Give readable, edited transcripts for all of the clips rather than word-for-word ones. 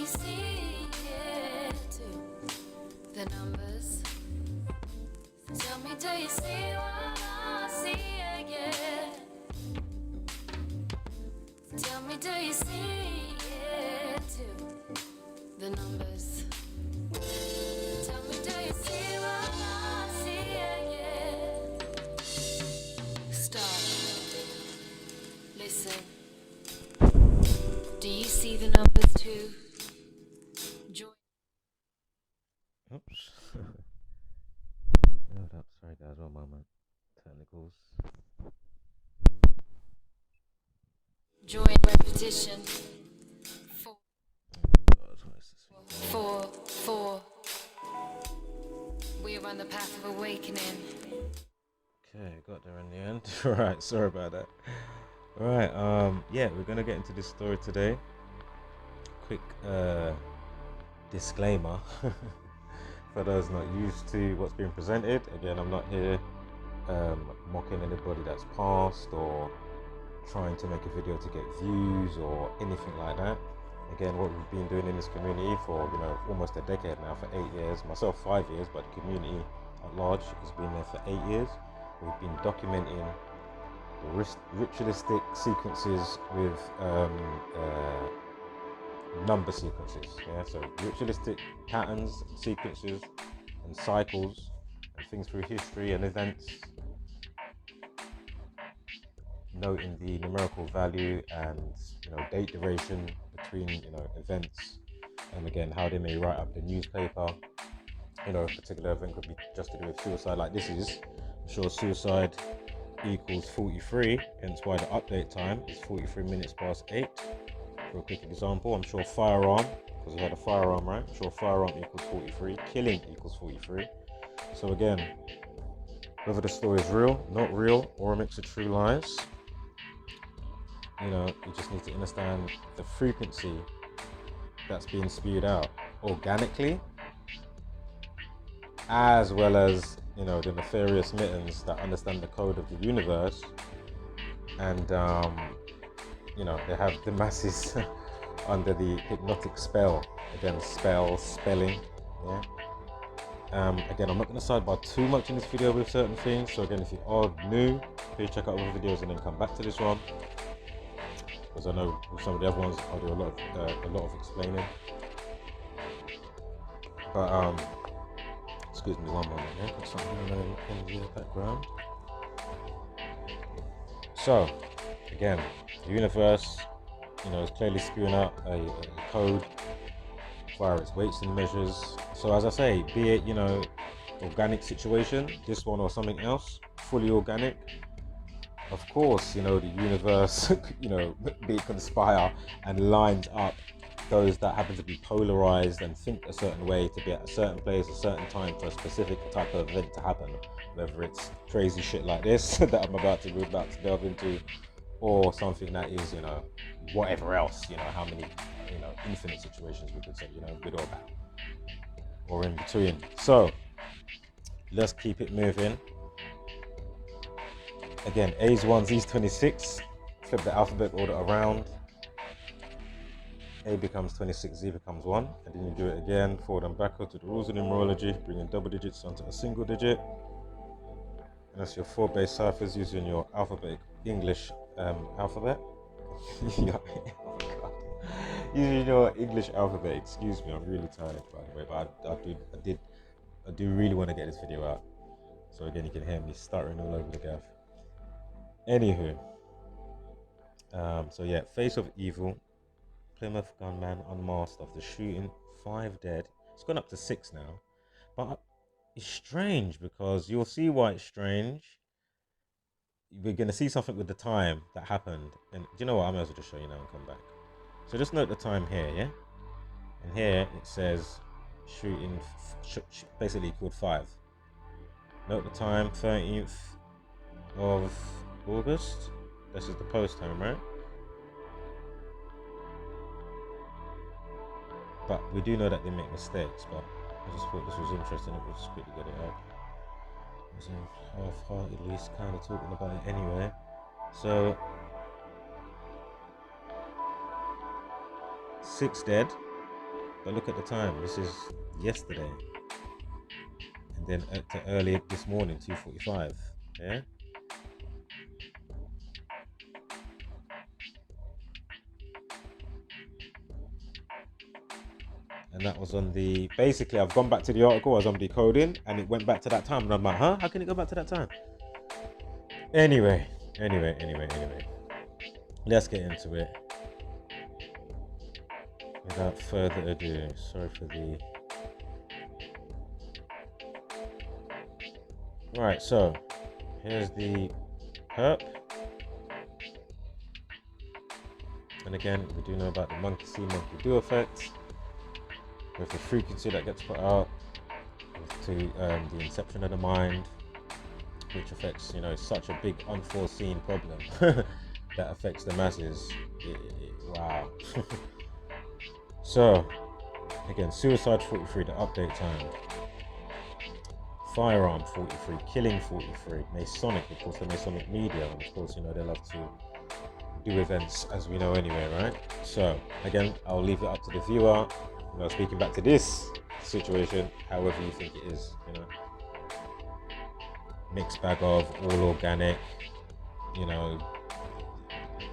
you see it too? The numbers. Tell me, do you see what I see again? Tell me, do you see it too? The numbers. Tell me, do you see what I see again? Stop. Listen. Do you see the numbers too? Joy. Oops. Hold up. Sorry guys, one moment. Technicals. Joy and repetition. Four. Four. Four. We are on the path of awakening. Okay, got there in the end. Right, sorry about that. Alright, yeah, we're gonna get into this story today. Quick disclaimer for those not used to what's being presented. Again, I'm not here mocking anybody that's passed or trying to make a video to get views or anything like that. Again, what we've been doing in this community for almost a decade now, for 8 years, myself 5 years, but the community at large has been there for 8 years. We've been documenting ritualistic sequences with number sequences, so ritualistic patterns, sequences and cycles and things through history and events, noting the numerical value and date duration between events, and again how they may write up the newspaper. A particular event could be just to do with suicide, like this is. I'm sure suicide equals 43, hence why the update time is 43 minutes past 8. For a quick example, I'm sure firearm, because we had a firearm, right? I'm sure firearm equals 43, killing equals 43. So again, whether the story is real, not real, or a mix of true lies, you just need to understand the frequency that's being spewed out organically, as well as the nefarious mittens that understand the code of the universe, and they have the masses under the hypnotic spell. Again, spelling, yeah. Again, I'm not going to sidebar too much in this video with certain things, so again, if you are new, please check out other videos and then come back to this one, because I know with some of the other ones I'll do a lot of explaining. But excuse me one moment, yeah, got something in the background. So again, the universe is clearly spewing out a code via its weights and measures. So as I say, be it organic situation, this one or something else, fully organic, of course the universe be it conspire and lines up those that happen to be polarized and think a certain way to be at a certain place, a certain time, for a specific type of event to happen, whether it's crazy shit like this that we're about to delve into, or something that is whatever else, how many infinite situations we could say, good or bad, or in between. So let's keep it moving. Again, A's 1, Z's 26, flip the alphabet order around. A becomes 26, Z becomes 1, and then you do it again, forward and backward to the rules of numerology, bringing double digits onto a single digit. And that's your 4 base ciphers using your alphabetic English alphabet. Oh my God. Using your English alphabet, excuse me, I'm really tired by the way, but I do really want to get this video out. So again, you can hear me stuttering all over the gaff. Anywho, so yeah, face of evil, Plymouth gunman unmasked after shooting 5 dead. It's gone up to 6 now, but it's strange because you'll see why it's strange. We're going to see something with the time that happened, and do you know what, I may as well just show you now and come back. So just note the time here, yeah, and here it says shooting basically equaled 5. Note the time, 13th of August. This is the post time, right? But we do know that they make mistakes, but I just thought this was interesting. We'll just quickly get it out. I was half-heartedly kind of talking about it anyway. So 6 dead, But look at the time. This is yesterday. And then to early this morning, 2:45. Yeah. And that was on the, basically I've gone back to the article as I'm decoding and it went back to that time and I'm like, huh? How can it go back to that time? Anyway. Let's get into it. Without further ado, sorry for the... Right, so here's the perp. And again, we do know about the monkey see, monkey do effect, with the frequency that gets put out, to the inception of the mind, which affects, you know, such a big unforeseen problem that affects the masses. Wow. So, again, suicide 43, the update time. Firearm 43, killing 43, Masonic, of course, the Masonic media, and of course, you know, they love to do events, as we know anyway, right? So, again, I'll leave it up to the viewer, you know, speaking back to this situation, however you think it is, you know. Mixed bag of all organic, you know,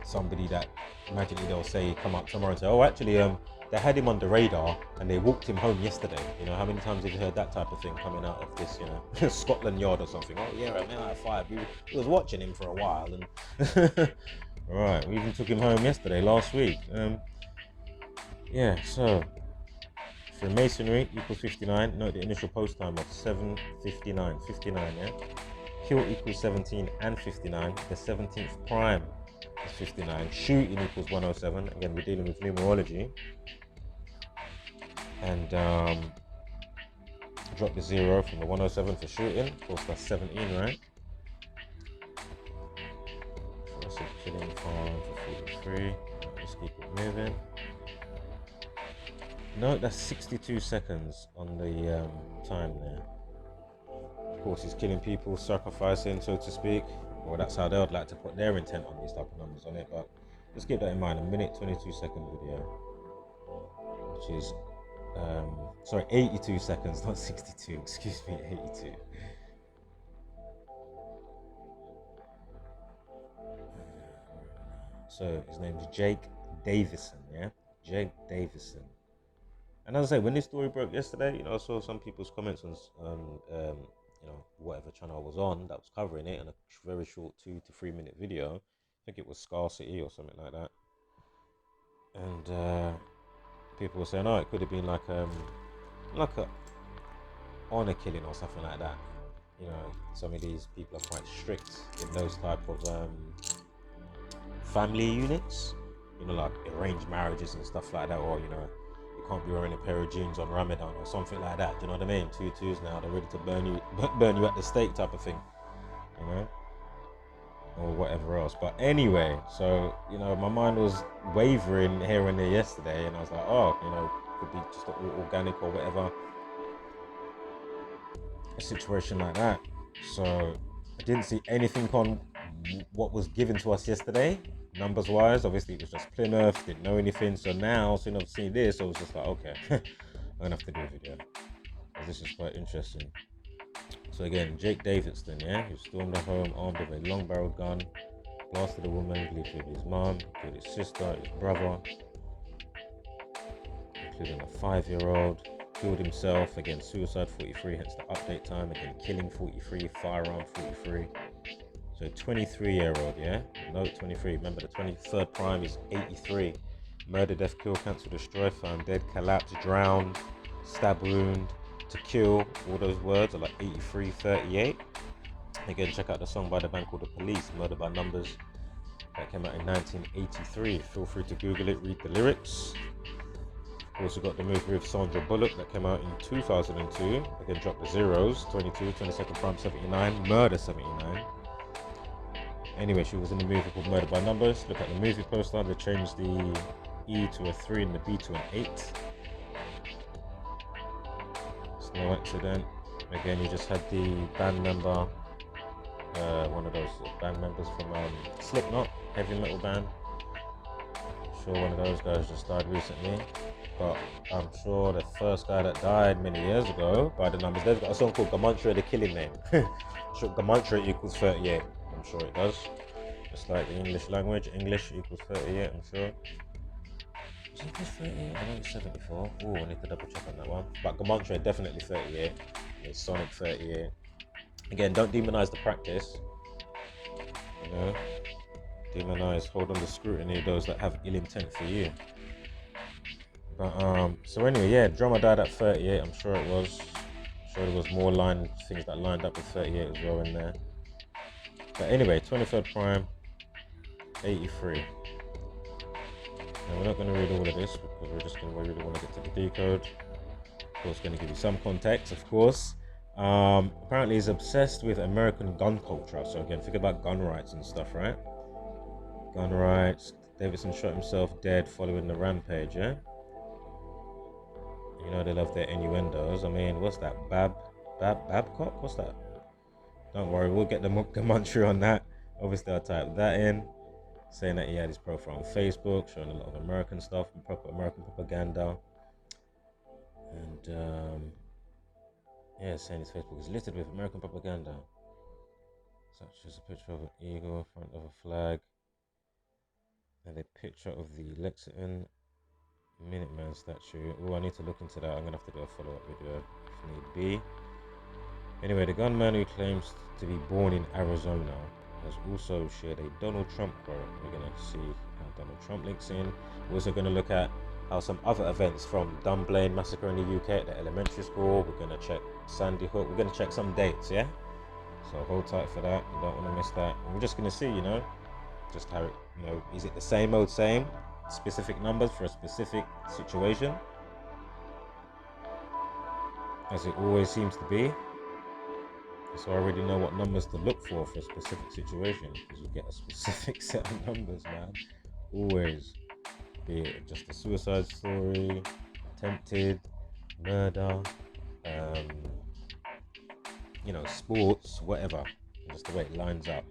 somebody that, imagine they'll say, come up tomorrow and say, oh, actually, they had him on the radar and they walked him home yesterday. You know, how many times have you heard that type of thing coming out of this, you know, Scotland Yard or something? Oh, yeah, I mean, at 5, we was watching him for a while. And right, we even took him home yesterday, last week. Yeah, so Freemasonry equals 59. Note the initial post time of 7:59. 59, yeah? Kill equals 17 and 59. The 17th prime is 59. Shooting equals 107. Again, we're dealing with numerology. And drop the 0 from the 107 for shooting. Of course, that's 17, right? That's a killing farm for 43. Let's keep it moving. No, that's 62 seconds on the time there. Of course, he's killing people, sacrificing, so to speak. Well, that's how they would like to put their intent on these type of numbers on it. But let's keep that in mind. A minute 22-second video, which is 82 seconds, not 62. Excuse me, 82. So his name is Jake Davison, yeah, Jake Davison. And as I say, when this story broke yesterday, you know, I saw some people's comments on you know, whatever channel I was on that was covering it, in a very short 2 to 3 minute video. I think it was Scarcity or something like that. And people were saying, oh, it could have been like a honor killing or something like that. You know, some of these people are quite strict in those type of family units. You know, like arranged marriages and stuff like that, or you know, you can't be wearing a pair of jeans on Ramadan or something like that. Do you know what I mean? Tutus now, they're ready to burn you at the stake type of thing, you know, or whatever else. But anyway, so you know, my mind was wavering here and there yesterday, and I was like, oh, you know, could be just organic or whatever, a situation like that. So I didn't see anything on what was given to us yesterday. Numbers wise, obviously it was just Plymouth, didn't know anything. So now, soon I've seen this, I was just like, okay, I'm gonna have to do a video. This is quite interesting. So again, Jake Davison, yeah, who stormed the home armed with a long-barreled gun, blasted a woman, believed to be his mom, killed his sister, his brother, including a 5-year-old, killed himself, again, suicide 43, hence the update time, again, killing 43, firearm 43. So 23-year-old, yeah? Note 23. Remember, the 23rd prime is 83. Murder, death, kill, cancel, destroy, found dead, collapse, drowned, stab wound, to kill. All those words are like 83, 38. Again, check out the song by the band called The Police, Murder by Numbers. That came out in 1983. Feel free to Google it, read the lyrics. Of course, we got the movie with Sandra Bullock that came out in 2002. Again, drop the zeros. 22, 22nd prime 79, murder 79. Anyway, she was in the movie called Murder by Numbers. Look at the movie poster. They changed the E to a 3 and the B to an 8. It's no accident. Again, you just had the band member, one of those band members from Slipknot, heavy metal band. Sure, one of those guys just died recently. but I'm sure the first guy that died many years ago by the numbers, they've got a song called Gematria, the killing name. Sure, Gematria equals 38. I'm sure it does. Just like the English language, English equals 38, I'm sure. Is English 38? I know it's 74. Oh, I need to double check on that one. But Gematria definitely 38. It's Sonic 38. Again, don't demonize the practice. You know, demonize, hold on to scrutiny those that have ill intent for you. But so anyway, yeah, drummer died at 38. I'm sure it was. I'm sure there was more things that lined up with 38 as well in there. But anyway, 23rd Prime, 83. Now we're not going to read all of this because we're just going to really want to get to the decode. Of course, going to give you some context, of course. Apparently he's obsessed with American gun culture. So again, think about gun rights and stuff, right? Gun rights. Davison shot himself dead following the rampage, yeah? You know they love their innuendos. I mean, what's that? Babcock? What's that? Don't worry, we'll get the Gematria on that. Obviously, I'll type that in. Saying that he had his profile on Facebook, showing a lot of American stuff, proper American propaganda. And yeah, saying his Facebook is littered with American propaganda. Such as a picture of an eagle in front of a flag. And a picture of the Lexington Minuteman statue. Oh, I need to look into that. I'm going to have to do a follow-up video if need be. Anyway, the gunman who claims to be born in Arizona has also shared a Donald Trump quote. We're going to see how Donald Trump links in. We're also going to look at how some other events from Plymouth Massacre in the UK at the elementary school. We're going to check Sandy Hook. We're going to check some dates, yeah? So hold tight for that. You don't want to miss that. And we're just going to see, you know, just how it, you know, is it the same old same? Specific numbers for a specific situation? As it always seems to be. So I already know what numbers to look for a specific situation, because you get a specific set of numbers, man. Always. Be it just a suicide story, attempted, murder, you know, sports, whatever. Just the way it lines up.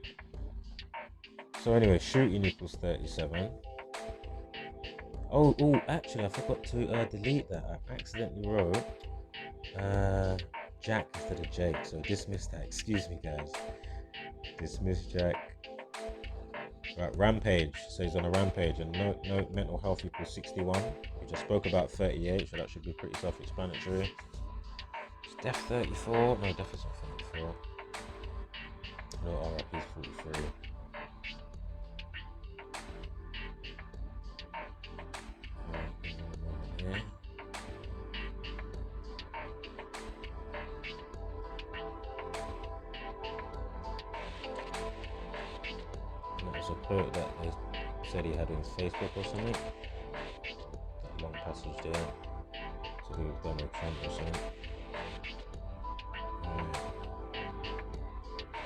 So anyway, shooting equals 37. Oh, actually I forgot to delete that. I accidentally wrote Jack instead of Jake, so dismiss that. Excuse me, guys. Dismiss Jack. Right, rampage. So he's on a rampage, and no mental health equals 61. We just spoke about 38, so that should be pretty self-explanatory. Is death 34? No, death is not 34. No, r.i.p is 43. Yeah. That was a quote that they said he had on his Facebook or something. That long passage there. To do with Donald Trump or something.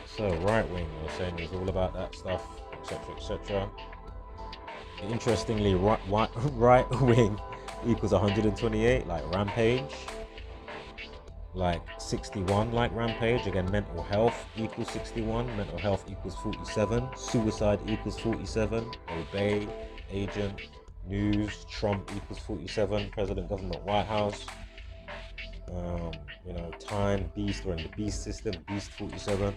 So right wing, I was saying, is all about that stuff, etc., etc. Interestingly, right wing equals 128, like rampage. Like 61, like rampage. Again, mental health equals 61. Mental health equals 47. Suicide equals 47. Obey, agent, news, Trump equals 47. President, government, White House. You know, time, beast, we're in the beast system. Beast 47.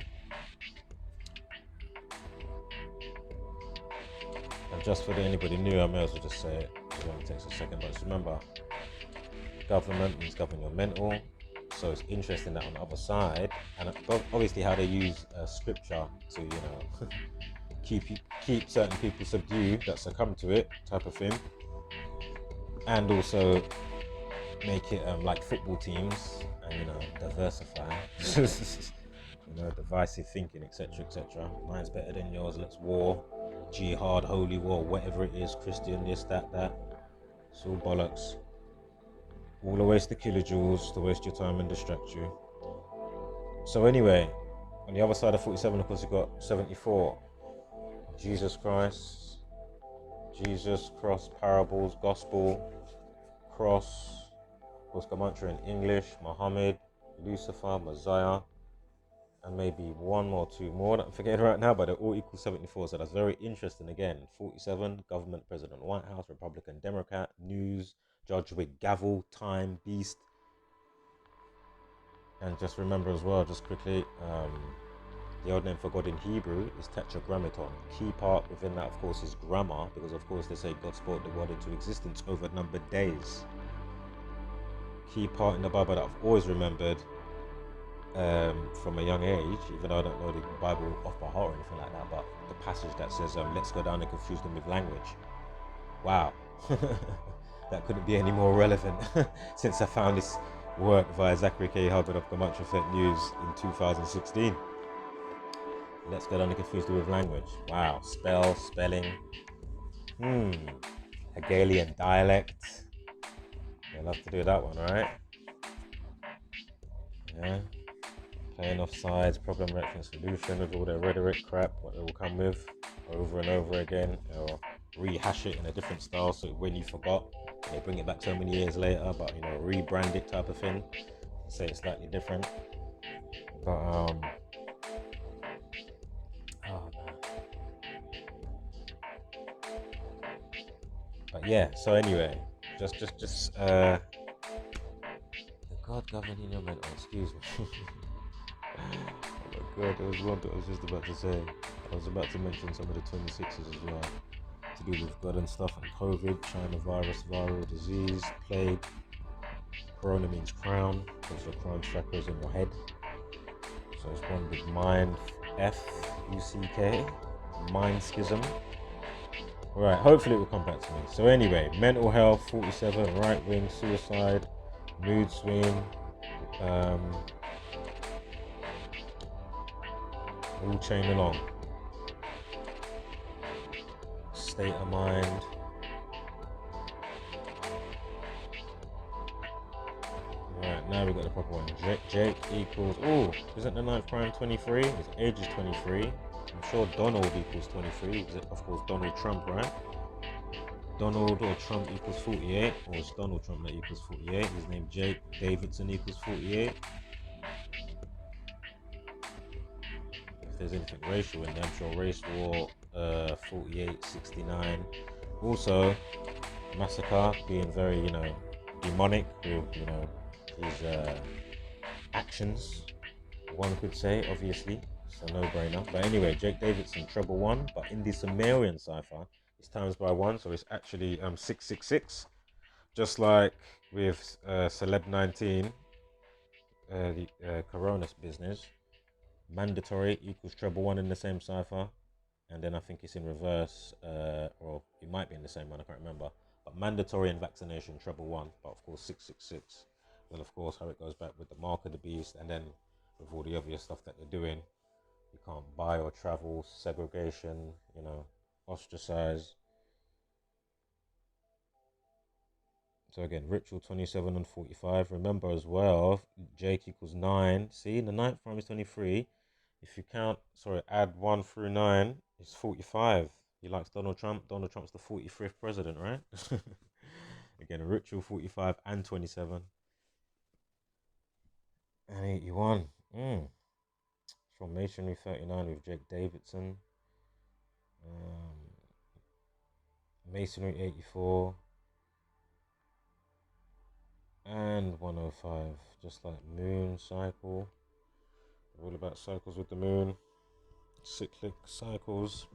And just for anybody new, I may as well just say it. It only takes a second, but just remember, government means govern your mental. So it's interesting that on the other side, and obviously how they use scripture to, you know, keep certain people subdued that succumb to it, type of thing, and also make it like football teams, and you know, diversify, you know, divisive thinking, etc., etc. Mine's better than yours. Let's war, jihad, holy war, whatever it is, Christian, this, that. It's all bollocks. All a waste of kilojoules to waste your time and distract you. So anyway, on the other side of 47, of course, you've got 74. Jesus Christ, Jesus, cross, parables, gospel, cross, of course, Gematria in English, Muhammad, Lucifer, Messiah, and maybe one more, two more that I'm forgetting right now, but they're all equal 74. So that's very interesting. Again, 47, government, president, White House, Republican, Democrat, news, judge with gavel, time, beast. And just remember as well, just quickly, the old name for God in Hebrew is tetragrammaton. Key part within that, of course, is grammar, because of course they say God spoke the word into existence over numbered days. Key part in the Bible that I've always remembered from a young age, even though I don't know the Bible off by heart or anything like that, but the passage that says, let's go down and confuse them with language. Wow. That couldn't be any more relevant since I found this work via Zachary Hubbard of GematriaEffect.News in 2016. Let's go down and confuse them with language. Wow. Spelling. Hegelian dialect. I love to do that one, right? Yeah. Playing off sides, problem, reference, solution with all their rhetoric crap, what they will come with over and over again, or rehash it in a different style so when you forgot, they bring it back so many years later, but rebrand it type of thing, say it's slightly different. But oh man. But yeah, so anyway, just the God governing your mental, excuse me. Oh my god, there was one that I was just about to say. I was about to mention some of the 26s as well, to do with God and stuff, and COVID, China virus, viral disease, plague. Corona means crown, because your crown chakra is in your head. So it's one big mind, F-U-C-K, mind schism. Alright, hopefully it will come back to me. So anyway, mental health, 47, right wing, suicide, mood swing, all chain along. State of mind. Right, now we got the proper one. Jake equals, isn't the ninth prime 23? His age is 23. I'm sure Donald equals 23. Of course, Donald Trump, right? Donald or Trump equals 48. Or it's Donald Trump that equals 48. His name Jake Davison equals 48. If there's anything racial in there, I'm sure race war 48, 69. Also, Massacre being very, demonic with, his actions, one could say, obviously. It's a no-brainer. But anyway, Jake Davidson, treble 1. But in the Sumerian cipher, it's times by 1, so it's actually 666. Just like with Celeb 19, the Coronas business, mandatory equals treble 1 in the same cipher. And then I think it's in reverse, or it might be in the same one, I can't remember. But mandatory and vaccination, treble 1, but of course 666. Then of course how it goes back with the mark of the beast, and then with all the obvious stuff that they're doing. You can't buy or travel, segregation, ostracize. So again, ritual 27 and 45. Remember as well, Jake equals 9. See, the ninth prime is 23. If you add 1 through 9, it's 45. He likes Donald Trump. Donald Trump's the 45th president, right? Again, ritual 45 and 27. And 81. From Masonry 39 with Jake Davidson. Masonry 84. And 105. Just like moon cycle. All about cycles with the moon. Cyclic cycles.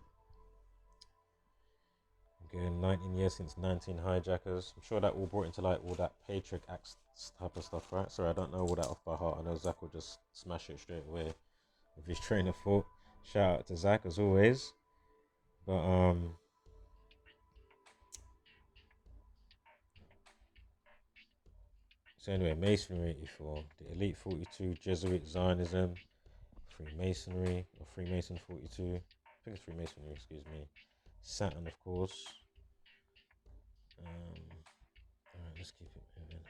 Again, 19 years since 19 hijackers. I'm sure that all brought into light all that Patriot Acts type of stuff, right? Sorry, I don't know all that off by heart. I know Zach will just smash it straight away with his train of thought. Shout out to Zach as always. But so anyway, Masonry 84, the Elite 42, Jesuit Zionism, Freemasonry, or Freemason 42. I think it's Freemasonry, excuse me. Saturn, of course. Alright, let's keep it moving.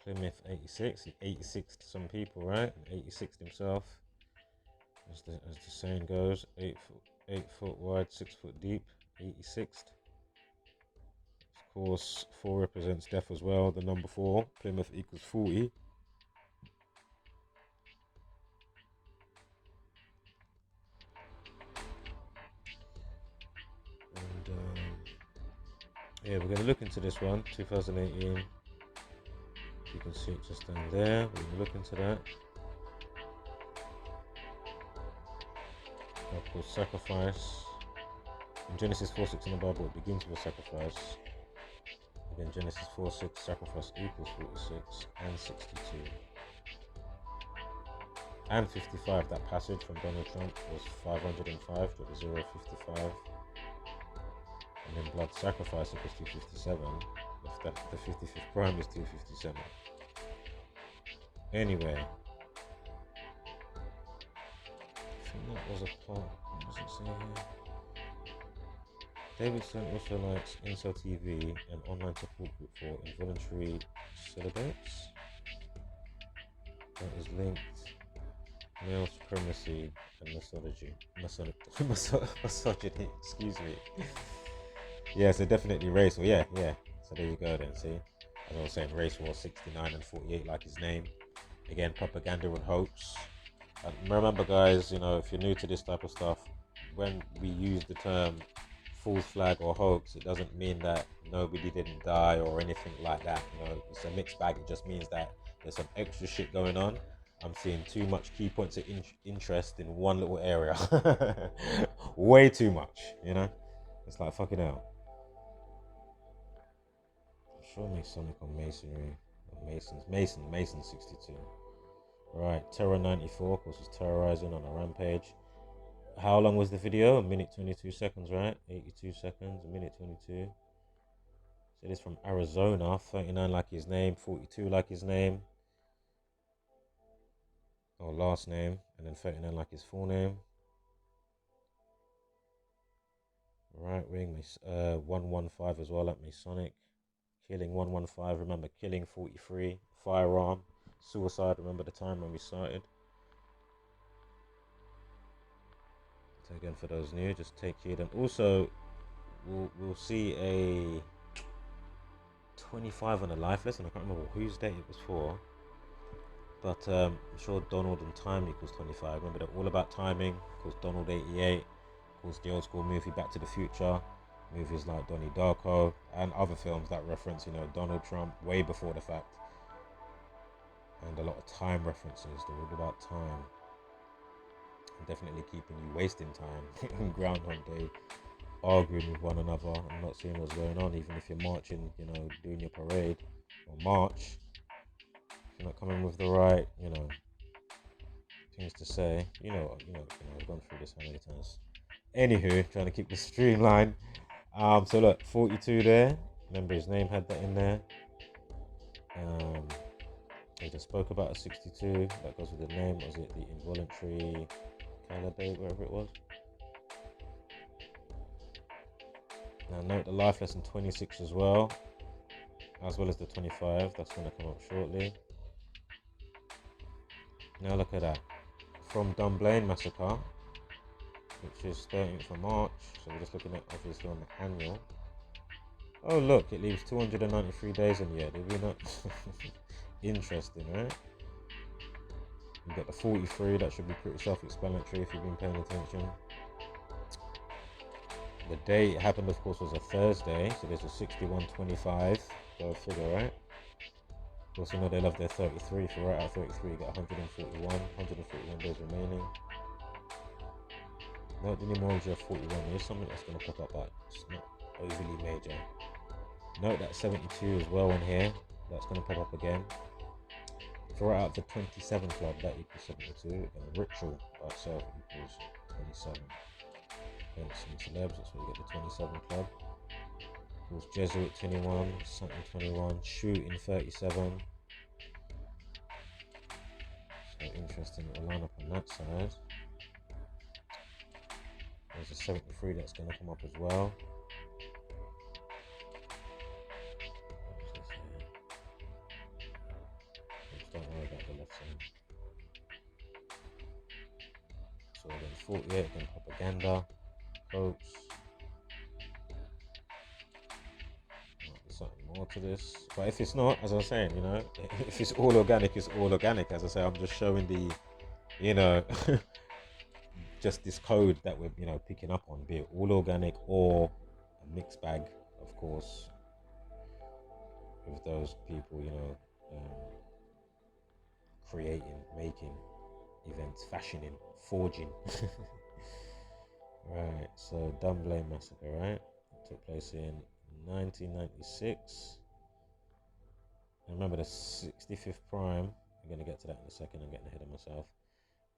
Plymouth 86, he 86 to some people, right? And 86 himself, as the saying goes. 8 foot wide, 6 foot deep. 86th. Of course, 4 represents death as well. The number 4, Plymouth equals 40. Yeah, we're going to look into this one, 2018. You can see it just down there. We're going to look into that. Of course, sacrifice. In Genesis 4:6 in the Bible, it begins with a sacrifice. Again, Genesis 4:6, sacrifice equals 46 and 62. And 55, that passage from Donald Trump was 505, got the 055. And then blood sacrifice equals 257. The 55th prime is 257. Anyway, I think that was a part. What does it say here? Davison also likes Incel TV, an online support group for involuntary celibates that is linked male supremacy and misogyny, excuse me. Yeah, so definitely race war. Yeah. So there you go then, see? As I was saying, race war 69 and 48 like his name. Again, propaganda and hoax. And remember guys, you know, if you're new to this type of stuff, when we use the term false flag or hoax, it doesn't mean that nobody didn't die or anything like that. You know, it's a mixed bag. It just means that there's some extra shit going on. I'm seeing too much key points of interest in one little area. Way too much, you know? It's like fucking hell. I'm sure Masonic or Masonry or Mason 62. Right, Terror 94, of course, was terrorizing on a rampage. How long was the video? A minute 22 seconds, right? 82 seconds, a minute 22. So this from Arizona, 39 like his name, 42 like his name, or last name, and then 39 like his full name. Right wing, 115 as well, like Masonic. Killing 115, remember killing 43, firearm, suicide, remember the time when we started. So again, for those new, just take heed. And also, we'll see a 25 on a life lesson. I can't remember whose date it was for, but I'm sure Donald and time equals 25. Remember, they're all about timing. Of course, Donald 88. Of course, the old school movie Back to the Future. Movies like Donnie Darko and other films that reference, you know, Donald Trump way before the fact. And a lot of time references. They're all about time. And definitely keeping you wasting time. Groundhog Day. Arguing with one another and not seeing what's going on, even if you're marching, you know, doing your parade or march, if you're not coming with the right, you know, things to say, I've gone through this how many times. Anywho, trying to keep this streamlined. So look, 42 there. Remember his name had that in there. I just spoke about a 62. That goes with the name. Was it the involuntary calibre, wherever it was? Now note the life lesson 26 as well as the 25. That's going to come up shortly. Now look at that. From Plymouth Massacre, which is 13th of March. So we're just looking at obviously on the annual. Oh look, it leaves 293 days in the year. Did we not? Interesting, right? You've got the 43. That should be pretty self-explanatory if you've been paying attention. The day it happened, of course, was a Thursday, so there's a 6125. Go figure, right? Of course, you know they love their 33. For right out of 33, you got 141 days remaining. Note the numerology of 41. There's something that's going to pop up, but it's not overly major. Note that 72 as well in here. That's going to pop up again. For right out of the 27 club, that equals 72. And ritual by itself equals 27. Hence some celebs, that's where you get the 27 club. Of course, Jesuit 21, Saturn 21, Shooting 37. So interesting little lineup on that side. There's a 73 that's going to come up as well. Don't worry about the left side. So again, 48, again, propaganda, hoax. There's something more to this. But if it's not, as I was saying, you know, if it's all organic, it's all organic. As I say, I'm just showing the, you know, just this code that we're, you know, picking up on, be it all organic or a mixed bag, of course. with those people, you know, creating, making events, fashioning, forging. Right, so Dunblane Massacre, right? It took place in 1996. And remember the 65th prime. I'm going to get to that in a second. I'm getting ahead of myself.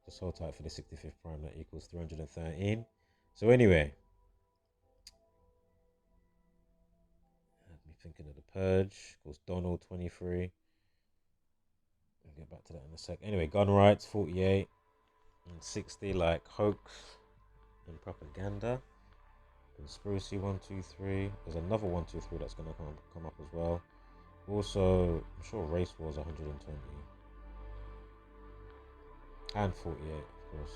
Just hold tight for the 65th prime. That equals 313. So anyway, had me thinking of the Purge. Equals Donald 23. I'll get back to that in a sec. Anyway, gun rights 48 and 60, like hoax and propaganda. Conspiracy 123. There's another 123 that's going to come up as well. Also, I'm sure race wars 120 and 48, of course.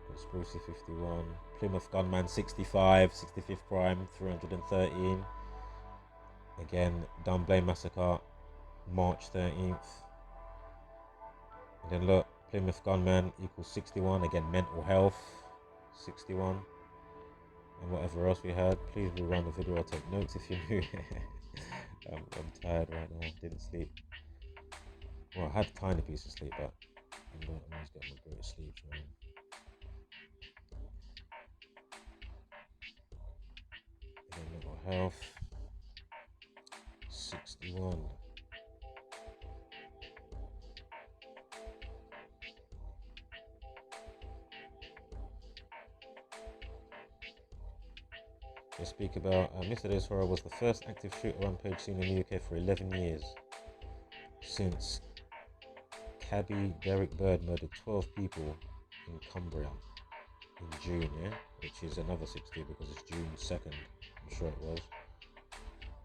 Conspiracy 51. Plymouth gunman 65. 65th prime 313. Again, Dunblane Massacre March 13th. And then look, Plymouth gunman equals 61. Again, mental health 61. And whatever else we had. Please rewind the video or take notes if you're new. I'm tired right now. Didn't sleep. Well, I had a tiny piece of sleep, but I'm always getting a great sleep, man. Again, mental health 61. They speak about yesterday's horror was the first active shooter rampage seen in the UK for 11 years. Since cabbie Derek Bird murdered 12 people in Cumbria in June, yeah? Which is another 60 because it's June 2nd, I'm sure it was.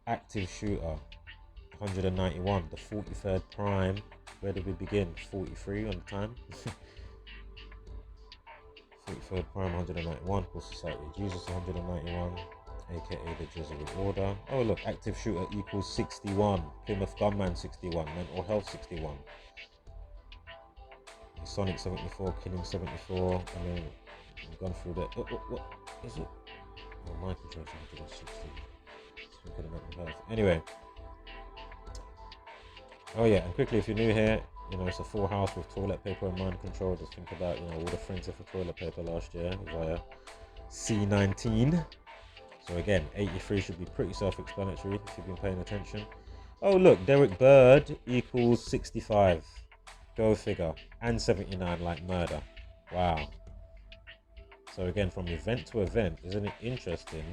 Active shooter, 191, the 43rd prime. Where did we begin? 43 on the time. 43rd prime, 191, Poor Society of Jesus, 191. aka the Jesuit Order. Oh look, active shooter equals 61. Plymouth gunman 61. Mental health 61. Sonic 74. Killing 74. And then we've gone through that. What is it? Oh, Michael Jackson 160. Speaking of mental health. Anyway. Oh yeah, and quickly, if you're new here, you know, it's a full house with toilet paper and mind control. Just think about, you know, all the friends for toilet paper last year via C19. So again, 83 should be pretty self-explanatory if you've been paying attention. Oh look, Derek Bird equals 65. Go figure. And 79, like murder. Wow. So again, from event to event, isn't it interesting?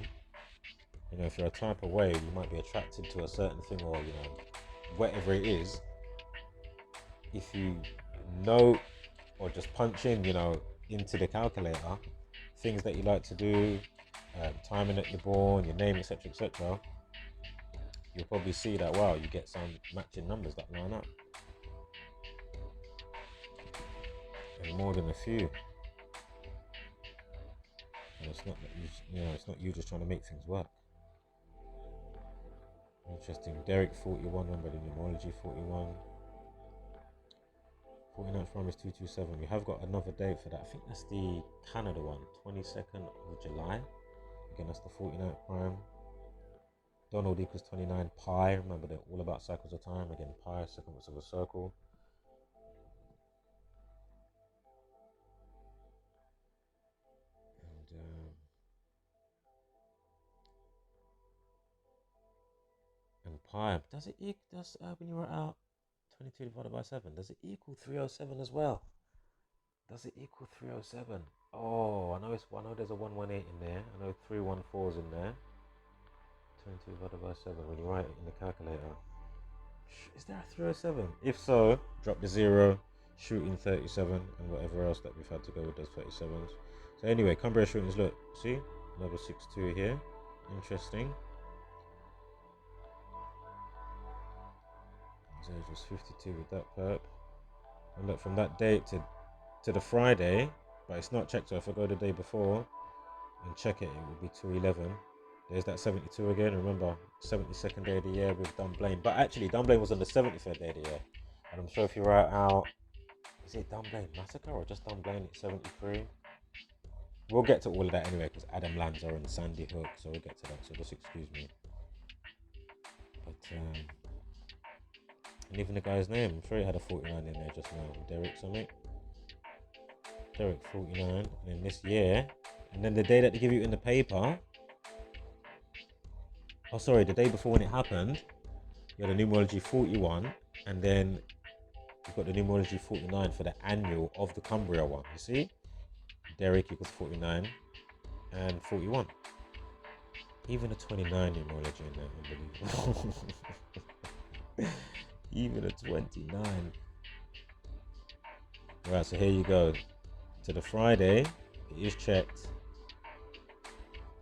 You know, if you're a type of way, you might be attracted to a certain thing, or, you know, whatever it is. If you know, or just punch in, you know, into the calculator, things that you like to do, timing that you're born, your name, etc., etc., you'll probably see that, wow, you get some matching numbers that line up, and more than a few. And it's not that you know, it's not you just trying to make things work. Interesting. Derek 41, remember the numerology 41. 49th prime is 227. We have got another date for that. I think that's the Canada one, 22nd of July. Again, that's the 49th prime. Donald equals 29. Pi, remember they're all about cycles of time. Again, pi, circumference of a circle. And pi, does it equal, when you were out 22 divided by 7, does it equal 307 as well? Does it equal 307? Oh, I know there's a 118 in there. I know 314's in there. 22 divided by 7, when you write it in the calculator. Is there a 307? If so, drop the 0, shooting 37, and whatever else that we've had to go with those 37s. So anyway, Cumbria shootings, look, see? Another 6-2 here. Interesting. His age was 52 with that perp. And look, from that date to the Friday, but it's not checked, so if I go the day before and check it, it would be 211. There's that 72 again. Remember, 72nd day of the year with Dunblane. But actually, Dunblane was on the 73rd day of the year. And I'm sure if you write out, is it Dunblane Massacre or just Dunblane at 73? We'll get to all of that anyway, because Adam Lanza and Sandy Hook, so we'll get to that. So just excuse me. But And even the guy's name, I'm sure he had a 49 in there just now. Derek something. Derek 49. And then this year. And then the day that they give you in the paper. Oh, sorry, the day before when it happened, you had a numerology 41. And then you've got the numerology 49 for the annual of the Cumbria one. You see? Derek equals 49 and 41. Even a 29 numerology in there, unbelievable. Even a 29. Right, so here you go. To the Friday, it is checked.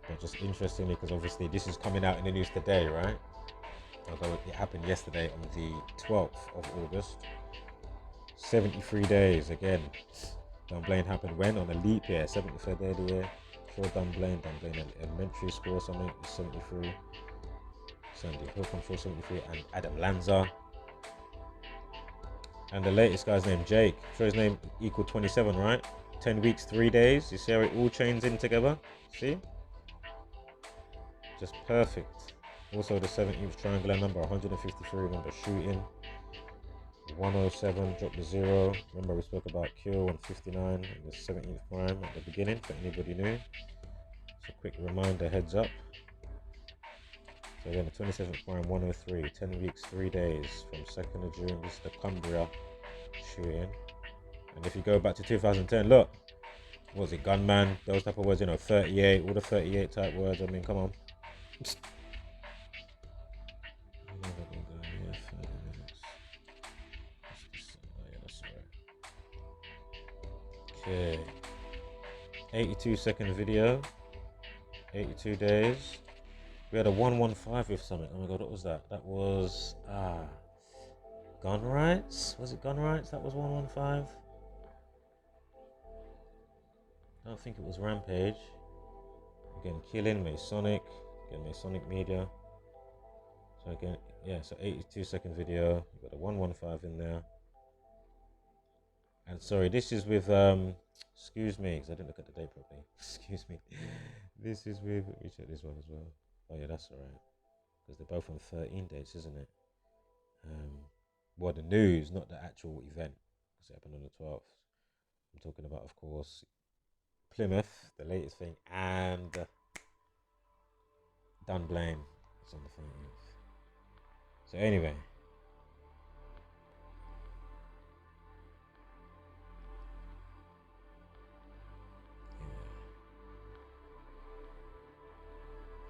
But just interestingly, because obviously this is coming out in the news today, right? Although it happened yesterday on the 12th of August. 73 days again. Dunblane happened when? On a leap year, 73rd day of the year. Sure, Dunblane elementary school or something is 73. Sandy Hook, I'm sure 73, and Adam Lanza. And the latest guy's name, Jake. I'm sure his name equal 27, right? 10 weeks, 3 days. You see how it all chains in together? See? Just perfect. Also the 17th triangular number, 153, remember shooting. 107, drop the 0. Remember we spoke about kill 159 and the 17th prime at the beginning, for anybody new. So quick reminder, heads up. So again, the 27th prime, 103, 10 weeks, 3 days from 2nd of June. This is the Cumbria shooting. And if you go back to 2010, look, what was it, gunman, those type of words, 38, all the 38 type words. I mean, come on. Okay, 82-second video, 82 days. We had a 115 with something. Oh my god, what was that? That was gun rights. Was it gun rights? That was 115. I don't think it was Rampage. Again, killing Masonic. Again, Masonic media. So again, yeah. So 82-second video. You got a 115 in there. And sorry, this is with excuse me, because I didn't look at the date properly. Excuse me. This is with, let me check this one as well. Oh yeah, that's alright. Because they're both on 13 dates, isn't it? Well, the news, not the actual event, because it happened on the 12th. I'm talking about, of course, Plymouth, the latest thing, and Dunblane. It's on the 13th. So anyway.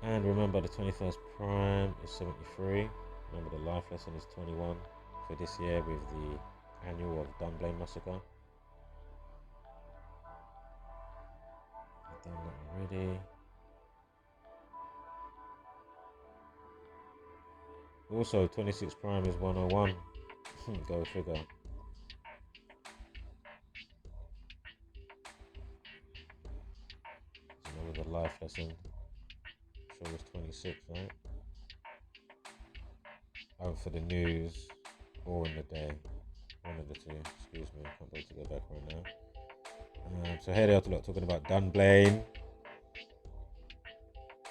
And remember, the 21st prime is 73. Remember, the life lesson is 21 for this year with the annual of Dunblane Massacre. I've done that already. Also, 26 prime is 101. Go figure. So remember the life lesson. Sure was 26, right? For the news or in the day, one of the two. Excuse me, I can't wait to go back right now. So here they are talking about Dunblane.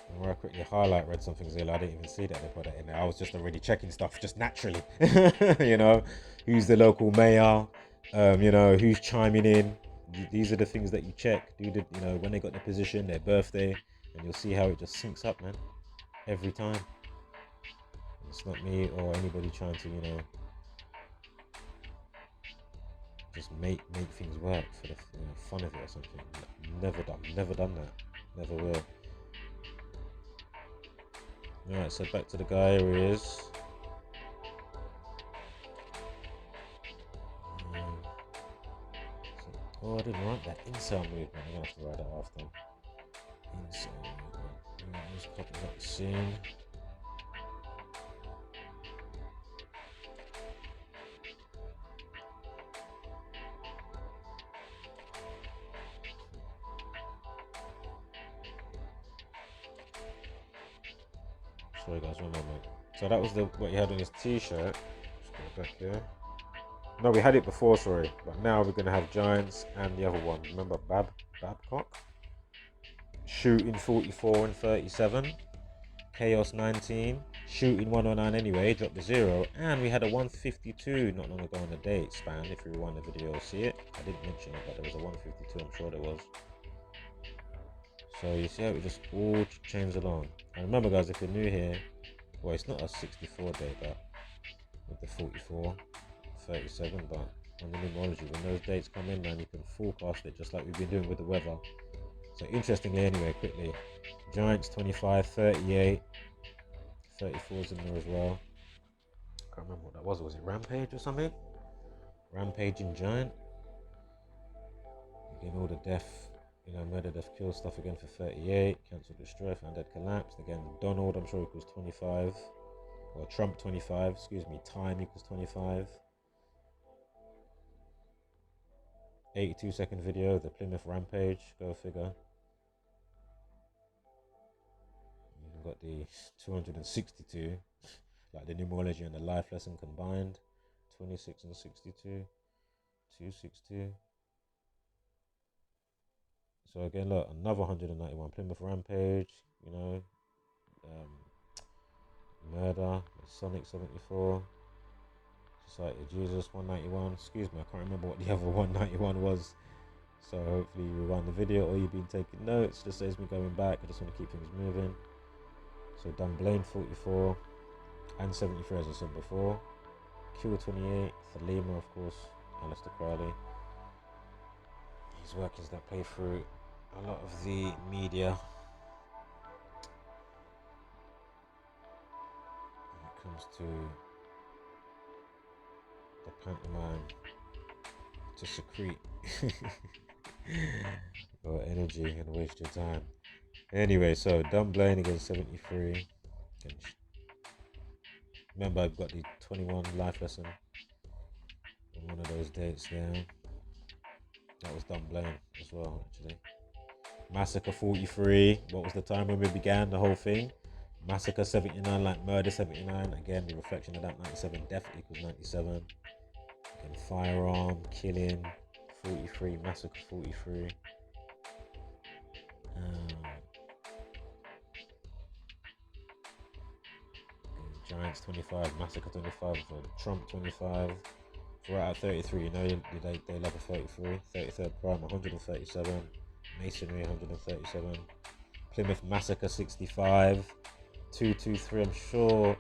And where I quickly read something, Zilla, I didn't even see that they put that in there. I was just already checking stuff just naturally. Who's the local mayor, who's chiming in. These are the things that you check. When they got their position, their birthday. And you'll see how it just syncs up, man, every time. It's not me or anybody trying to, just make things work for the fun of it or something. Never done that. Never will. Alright, so back to the guy who is. I didn't write that incel movement. I'm gonna have to write that after. Incel movement. Just copy that scene. Sorry guys, one moment. So that was what he had on his t-shirt. Just go back here. No, we had it before, sorry. But now we're gonna have Giants and the other one. Remember Babcock? Shooting 44 and 37. Chaos 19, shooting 109 anyway, dropped to 0, and we had a 152 not long ago on the date span. If you rewind the video, you'll see it. I didn't mention it, but there was a 152, I'm sure there was. So you see how it just all chains along. And remember guys, if you're new here, well, it's not a 64 day, but with the 44, 37, but on the numerology, when those dates come in, man, you can forecast it just like we've been doing with the weather. So interestingly anyway, quickly, Giants 25, 38, 34's in there as well. I can't remember what that was it Rampage or something? Rampaging Giant. Again, all the death, murder, death, kill stuff again for 38. Cancel, destroy, found dead, collapsed. Again, Donald, I'm sure equals 25. Or Trump 25, excuse me, time equals 25. 82-second video, the Plymouth Rampage, go figure. You've got the 262, like the numerology and the life lesson combined. 26 and 62, 262. So again, look, another 191 Plymouth Rampage, murder, Sonic 74, Society of Jesus 191. Excuse me, I can't remember what the other 191 was. So hopefully you rewind the video, or you've been taking notes. Just saves me going back. I just want to keep things moving. So Dunblane 44 and 73 as I said before. Q 28, Thelema of course, Aleister Crowley. He's working his that play through a lot of the media. When it comes to the pantomime to secrete or energy and waste your time. Anyway, so Dunblane against 73. Remember, I've got the 21 life lesson on one of those dates there. That was Dunblane as well, actually. Massacre 43. What was the time when we began the whole thing? Massacre 79, like murder 79. Again, the reflection of that 97. Death equals 97. Again, firearm, killing 43. Massacre 43. Giants 25, Massacre 25, Trump 25, right at 33, they love a 33, 33rd Prime 137, Masonry 137, Plymouth Massacre 65, 223, I'm sure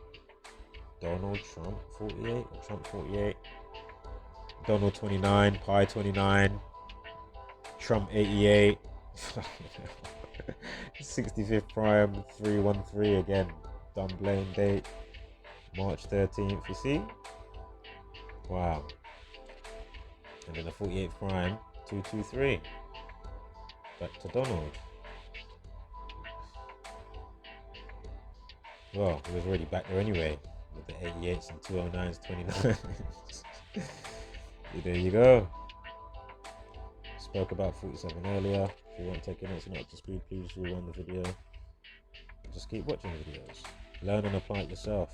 Donald Trump 48, or Trump 48, Donald 29, Pi 29, Trump 88, 65th Prime 313 again, Dunblane date. March 13th, you see? Wow. And then the 48th Prime, 223. Back to Donald. Well, he was already back there anyway, with the 88s and 209s, 29s. There you go. Spoke about 47 earlier. If you weren't taking notes and not up to speed, please rewind the video. Just keep watching the videos. Learn and apply it yourself.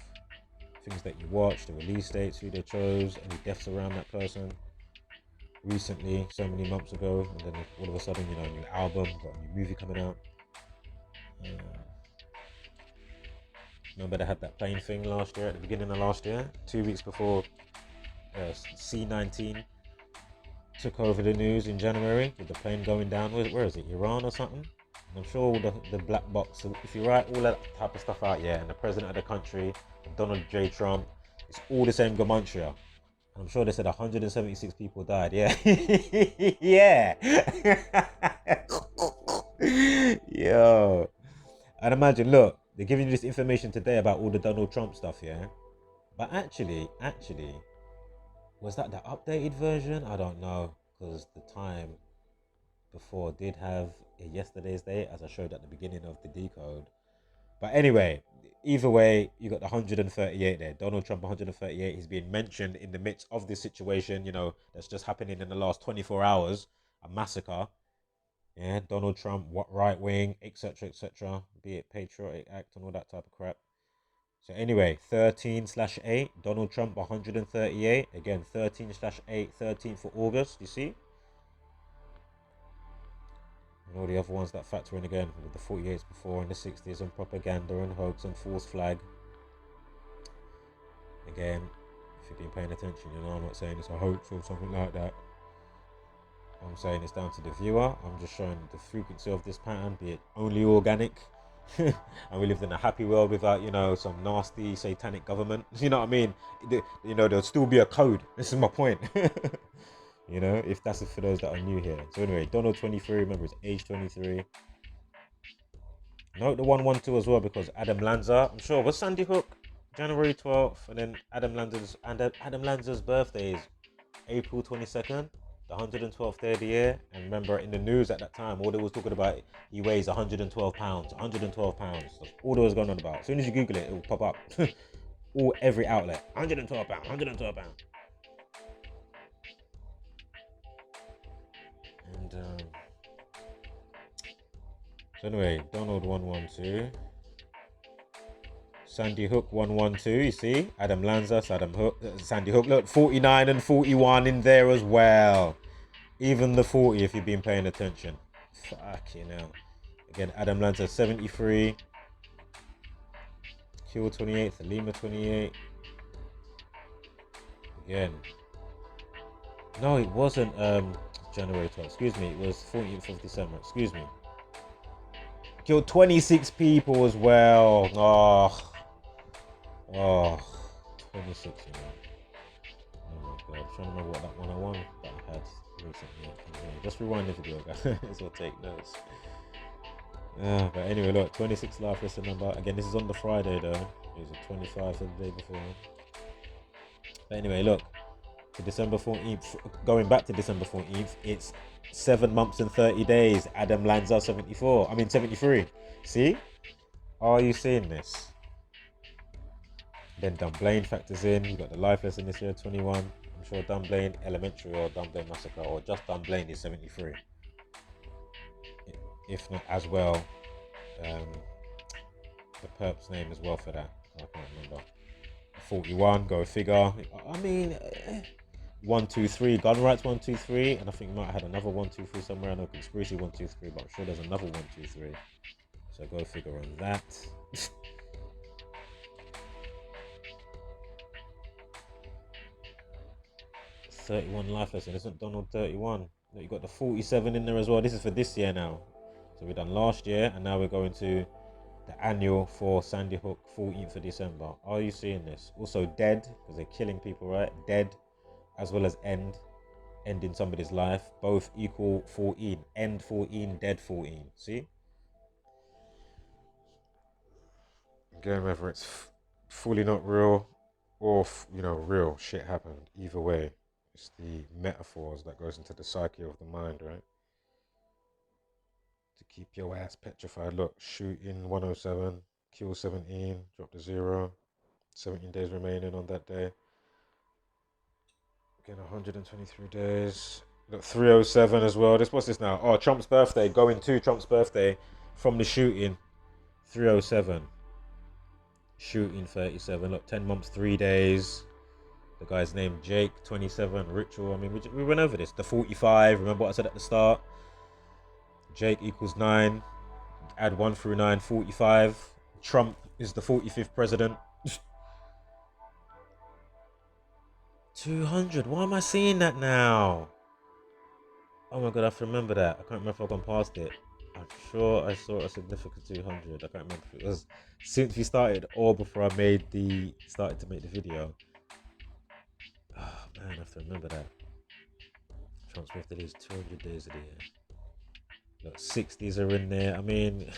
Things that you watch, the release dates, who they chose, any deaths around that person recently, so many months ago, and then all of a sudden, a new album, got a new movie coming out. Remember they had that plane thing last year, at the beginning of last year, 2 weeks before C-19 took over the news in January, with the plane going down, where is it, Iran or something? And I'm sure all the black box, if you write all that type of stuff out, and the president of the country, Donald J. Trump, it's all the same Gematria. I'm sure they said 176 people died, yeah. Yeah. Yo. And imagine, look, they're giving you this information today about all the Donald Trump stuff, yeah? But actually, was that the updated version? I don't know, because the time before did have a yesterday's date, as I showed at the beginning of the decode. But anyway, either way, you got the 138 there. Donald Trump 138. He's being mentioned in the midst of this situation, that's just happening in the last 24 hours. A massacre. Yeah, Donald Trump, what right wing, etc., etc. Be it patriotic act and all that type of crap. So anyway, 13/8. Donald Trump 138. Again, 13/8. 13th for August. You see? and all the other ones that factor in again with the 48s before and the 60s and propaganda and hoax and false flag. Again, if you've been paying attention, you know I'm not saying it's a hoax or something like that. I'm saying it's down to the viewer. I'm just showing the frequency of this pattern, be it only organic. And we lived in a happy world without, you know, some nasty satanic government. You know what I mean? You know, there'll still be a code. This is my point. You know, if that's for those that are new here. So anyway, Donald 23, remember it's age 23. Note the 112 as well, because Adam Lanza, I'm sure, was Sandy Hook January 12th, and then Adam Lanza's birthday is April 22nd, the 112th day of the year. And remember, in the news at that time, all they was talking about, he weighs 112 pounds, 112 pounds. That's all there was going on about. As soon as you Google it, it will pop up. Every outlet, 112 pounds, 112 pounds. And so anyway, Donald 112, Sandy Hook 112. You see, Adam Lanza, Sandy Hook. Look, 49 and 41 in there as well. Even the 40, if you've been paying attention. Fucking hell. Again, Adam Lanza 73, Kill 28, Lima 28. Again, no, it wasn't January 12th. Excuse me, it was 14th of December. Excuse me. Killed 26 people as well. Oh, 26, you know. Oh my god, I'm trying to remember what that 101 that I had recently. Just rewind the video, guys, or take notes. But anyway, look, 26 lifeless number. Again, this is on the Friday though. It was a 25 for the day before. But anyway, look, to December 14th, going back to December 14th, it's 7 months and 30 days. Adam Lanza 73. See? Are you seeing this? Then Dunblane factors in. You got the lifeless in this year, 21. I'm sure Dunblane Elementary or Dunblane Massacre or just Dunblane is 73. If not as well, the perp's name as well for that. I can't remember. 41, go figure. I mean, 123, gun rights 123, and I think we might have had another 123 somewhere. I know conspiracy 123, but I'm sure there's another 123. So go figure on that. 31 lifeless, and isn't Donald 31? You got the 47 in there as well. This is for this year now. So we've done last year, and now we're going to the annual for Sandy Hook, 14th of December. Are you seeing this? Also dead, because they're killing people, right? Dead, as well as ending somebody's life. Both equal 14. End 14, dead 14. See? Again, whether it's fully not real or, you know, real shit happened. Either way, it's the metaphors that goes into the psyche of the mind, right? To keep your ass petrified. Look, shooting 107, kill 17, drop to 0. 17 days remaining on that day. Again, 123 days. Look, 307 as well. What's this now? Oh, Trump's birthday. Going to Trump's birthday from the shooting. 307. Shooting 37. Look, 10 months, 3 days. The guy's name Jake, 27. Ritual. I mean, we went over this. The 45. Remember what I said at the start? Jake equals 9. Add 1 through 9, 45. Trump is the 45th president. 200. Why am I seeing that now? Oh my god, I have to remember that. I can't remember if I've gone past it. I'm sure I saw a significant 200. I can't remember if it was since we started or before I started to make the video. Oh man, I have to remember that. Trump's birthday is 200 days of the year. Look, 60s are in there. I mean,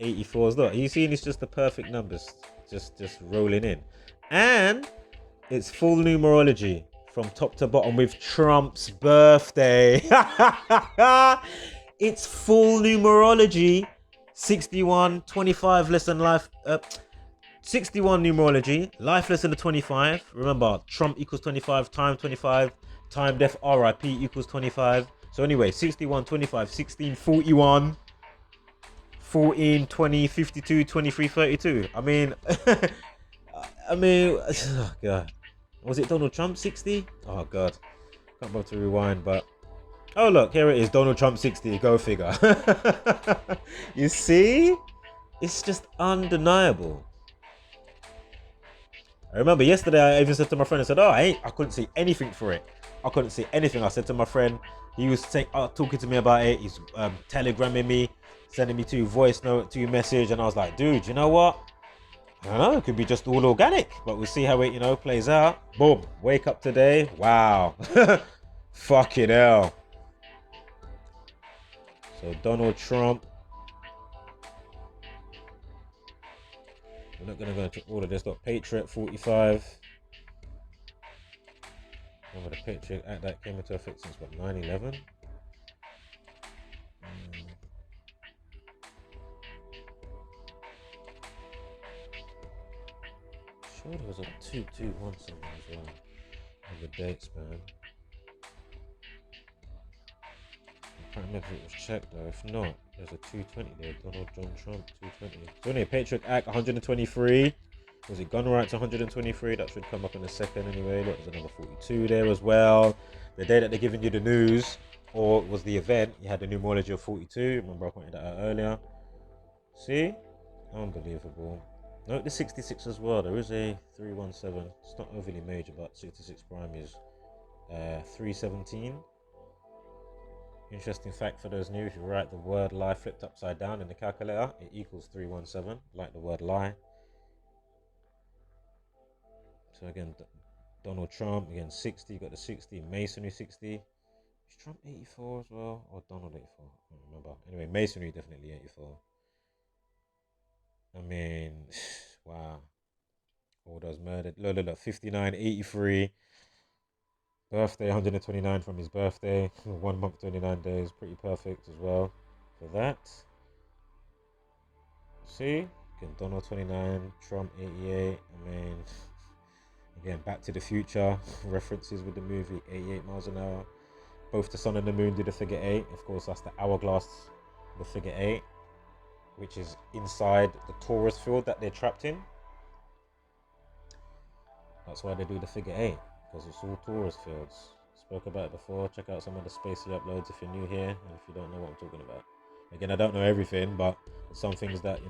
84s. Look, you seeing it's just the perfect numbers, just rolling in, and it's full numerology from top to bottom with Trump's birthday. It's full numerology. 61, 25 less than life. 61 numerology, lifeless in the 25. Remember, Trump equals 25, time 25, time death r.i.p. equals 25. So anyway, 61, 25, 16, 41, 14, 20, 52, 23, 32. I mean, oh God. Was it Donald Trump 60? Oh God. Can't bother to rewind, but Oh, look, here it is. Donald Trump 60. Go figure. You see? It's just undeniable. I remember yesterday I even said to my friend, I said, oh, I couldn't see anything for it. I couldn't see anything. I said to my friend, he was talking to me about it. He's telegramming me, sending me to voice note, to message. And I was like, dude, you know what? I don't know. It could be just all organic, but we'll see how it, plays out. Boom. Wake up today. Wow. Fucking hell. So Donald Trump. We're not going to go into all of this. Got Patriot 45. Remember the Patriot Act that came into effect since what, 9/11? Sure, there was a 221 somewhere as well. On the dates, man. I can't remember if it was checked though. If not, there's a 220 there. Donald John Trump 220. So anyway, Patriot Act 123. Was it gun rights 123? That should come up in a second anyway. Look, there's another 42 there as well. The day that they're giving you the news, or was the event, you had the numerology of 42. Remember I pointed that out earlier. See? Unbelievable. Note the 66 as well. There is a 317. It's not overly major, but 66 prime is 317. Interesting fact for those new, if you write the word lie flipped upside down in the calculator, it equals 317, like the word lie. So again, Donald Trump, again 60, you got the 60, Masonry 60. Is Trump 84 as well? Or Donald 84? I don't remember. Anyway, Masonry definitely 84. I mean, wow. All those murdered. Look, 59, 83. Birthday, 129 from his birthday. 1 month, 29 days. Pretty perfect as well for that. See? Again, Donald 29, Trump 88. I mean, again, Back to the Future. References with the movie, 88 miles an hour. Both the sun and the moon do the figure 8. Of course, that's the hourglass, the figure 8, which is inside the torus field that they're trapped in. That's why they do the figure 8, because it's all torus fields. Spoke about it before. Check out some of the spacey uploads if you're new here and if you don't know what I'm talking about. Again, I don't know everything, but some things that,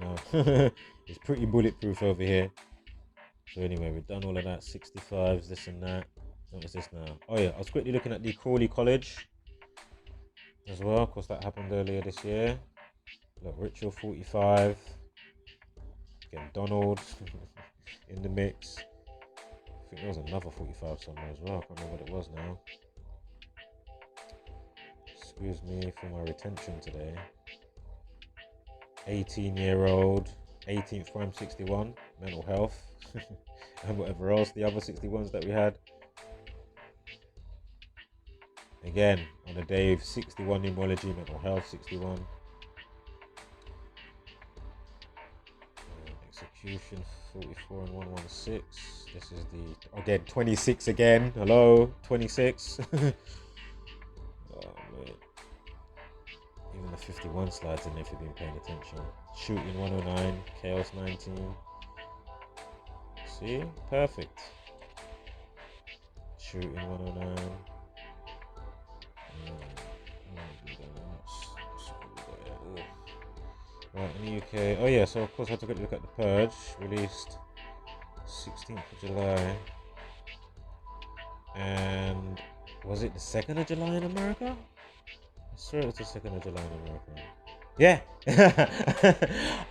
it's pretty bulletproof over here. So anyway, we've done all of that. 65s, this and that. What is this now? Oh yeah, I was quickly looking at the Crawley College as well. Of course, that happened earlier this year. Look, Ritual 45. Again, Donald in the mix. I think there was another 45 somewhere as well. I can't remember what it was now. Excuse me for my retention today. 18-year-old, 18th prime 61, mental health, and whatever else, the other 61s that we had. Again, on the day of 61 numerology, mental health 61. Execution 44 and 116. This is the, again, 26 again. Hello, 26. Oh, man. Even the 51 slides in there if you've been paying attention. Shooting 109, chaos 19. See? Perfect. Shooting 109. Right, in the UK. Oh yeah, so of course I took a look at the Purge, released 16th of July. And was it the 2nd of July in America? I swear it was the 2nd of July in America. Yeah.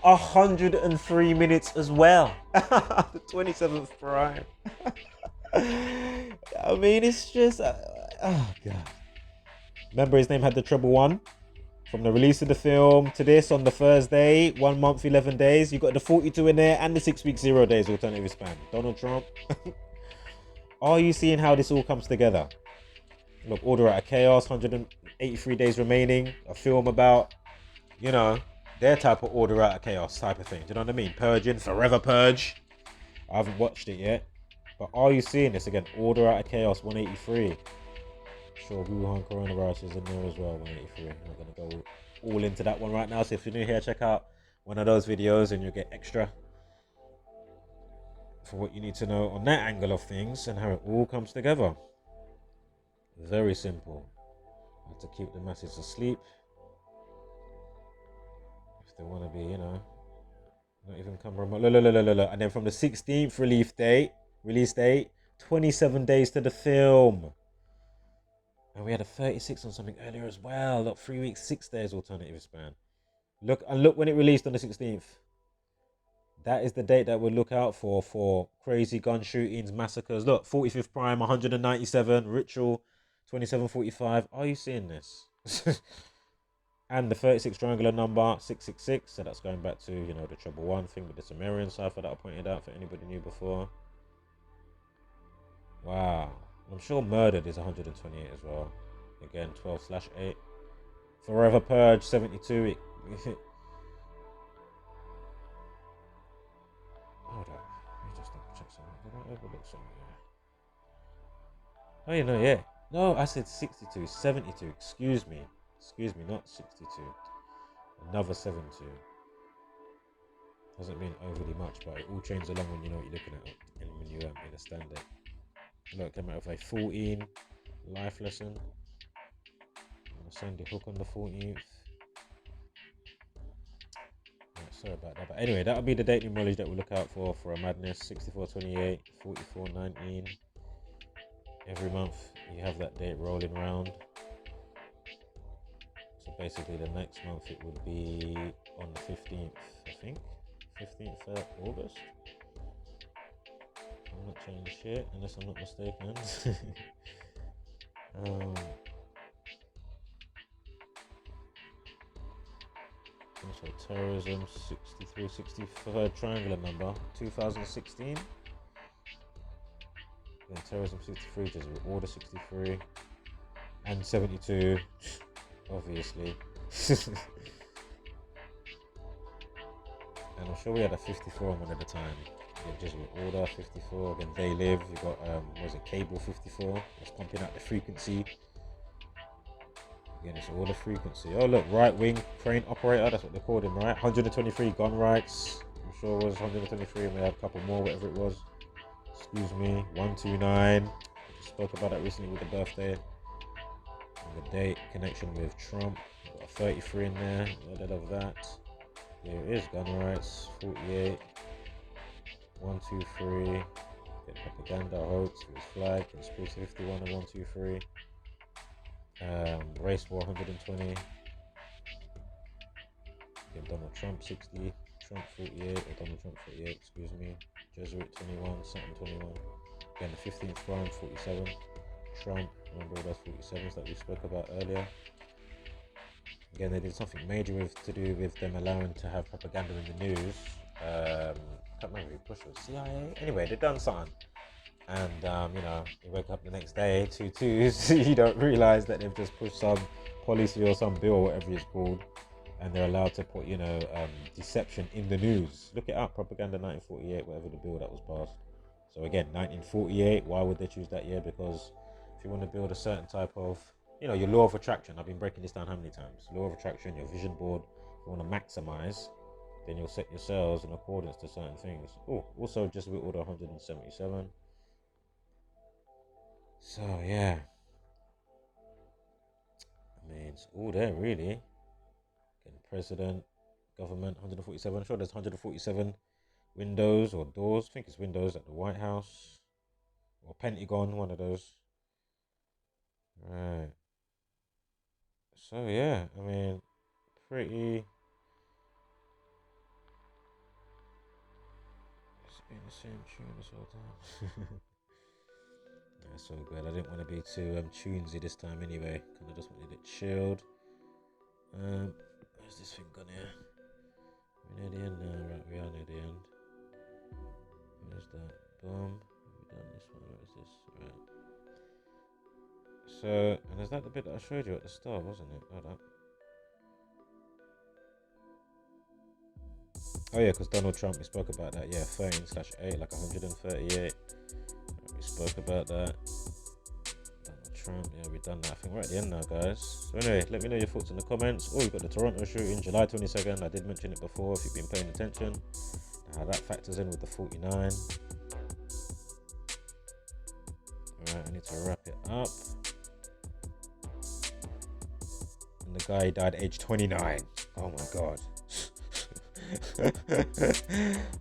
103 minutes as well. The 27th prime. I mean, it's just, oh God. Remember his name had the treble one? From the release of the film to this on the Thursday, 1 month, 11 days. You got the 42 in there and the 6 weeks, 0 days alternative span. Donald Trump. Are you seeing how this all comes together? Look, Order Out of Chaos, 183 days remaining. A film about, their type of Order Out of Chaos type of thing. Do you know what I mean? Purging, Forever Purge. I haven't watched it yet. But are you seeing this again? Order Out of Chaos, 183. Sure, Wuhan coronavirus is in there as well, 183. I'm not going to go all into that one right now. So if you're new here, check out one of those videos and you'll get extra for what you need to know on that angle of things and how it all comes together. Very simple. to keep the masses asleep. If they want to be, you know, not even come remote. Look. And then from the 16th release date, 27 days to the film. And we had a 36 on something earlier as well. Look, 3 weeks, 6 days alternative span. Look when it released on the 16th. That is the date that we'll look out for crazy gun shootings, massacres. Look, 45th Prime, 197. Ritual, 2745. Are you seeing this? And the 36 triangular number, 666. So that's going back to, you know, the Trouble One thing with the Sumerian cipher that I pointed out for anybody new before. Wow. I'm sure Murdered is 128 as well. Again, 12/8. Forever Purge, 72. Hold up. Let me just double check something. Did I overlook something here? Oh, you know, yeah. No, I said 62. 72. Excuse me, not 62. Another 72. Doesn't mean overly much, but it all changes along when you know what you're looking at and when you understand it. Look, came out with a 14 life lesson. I'm gonna send the hook on the 14th. Right, sorry about that, but anyway, that'll be the date numerology that we'll look out for a madness. 64/28, 44/19. Every month you have that date rolling round. So basically the next month it would be on the 15th, I think. 15th of August. I'm not changing shit unless I'm not mistaken. Also terrorism, 63, 63rd triangular number, 2016. Then terrorism 63, just order 63, and 72, obviously. And I'm sure we had a 54 on one at a time. Just order 54. Again, they live. You got cable 54. It's pumping out the frequency. Again, it's all the frequency. Oh look, right wing crane operator. That's what they called him, right? 123 gun rights. I'm sure it was 123, and we had a couple more, whatever it was. Excuse me. 129. I spoke about that recently with the birthday. And the date connection with Trump. Got a 33 in there. I love that. There it is, gun rights, 48, 123, get propaganda, hoax, false flag, conspiracy 51 and 123, race war 120, get Donald Trump 60, Trump 48, or Donald Trump 48, excuse me, Jesuit 21, something 21, again the 15th prime 47, Trump, remember all those 47s that we spoke about earlier. Again, they did something major to do with them allowing to have propaganda in the news. I can't remember who pushed it, CIA? Anyway, they've done something. And, you know, you wake up the next day, 2 twos, you don't realise that they've just pushed some policy or some bill, whatever it's called, and they're allowed to put, you know, deception in the news. Look it up, Propaganda 1948, whatever the bill that was passed. So again, 1948, why would they choose that year? Because if you want to build a certain type of, you know, your law of attraction, I've been breaking this down how many times? Law of attraction, your vision board, if you want to maximize, then you'll set your cells in accordance to certain things. Oh, also just with order 177. So yeah, I mean, it's all there really. Again, president, government, 147. I'm sure there's 147 windows or doors. I think it's windows at the White House or Pentagon, one of those. Right. So yeah, I mean, pretty. It's been the same tune this whole time. Yeah, so good. I didn't want to be too tunesy this time anyway. Kind of just wanted it chilled. Where's this thing gone here? We're near the end now, right? We are near the end. Where's that? Boom. Have we done this one? Where is this? Right. So, and is that the bit that I showed you at the start, wasn't it? Hold up. Oh yeah, because Donald Trump, we spoke about that. Yeah, 13/8, like 138. We spoke about that. Donald Trump, yeah, we've done that. I think we're at the end now, guys. So anyway, let me know your thoughts in the comments. Oh, we've got the Toronto shooting, July 22nd. I did mention it before, if you've been paying attention. How that factors in with the 49. Alright, I need to wrap it up. And the guy died at age 29. Oh my god.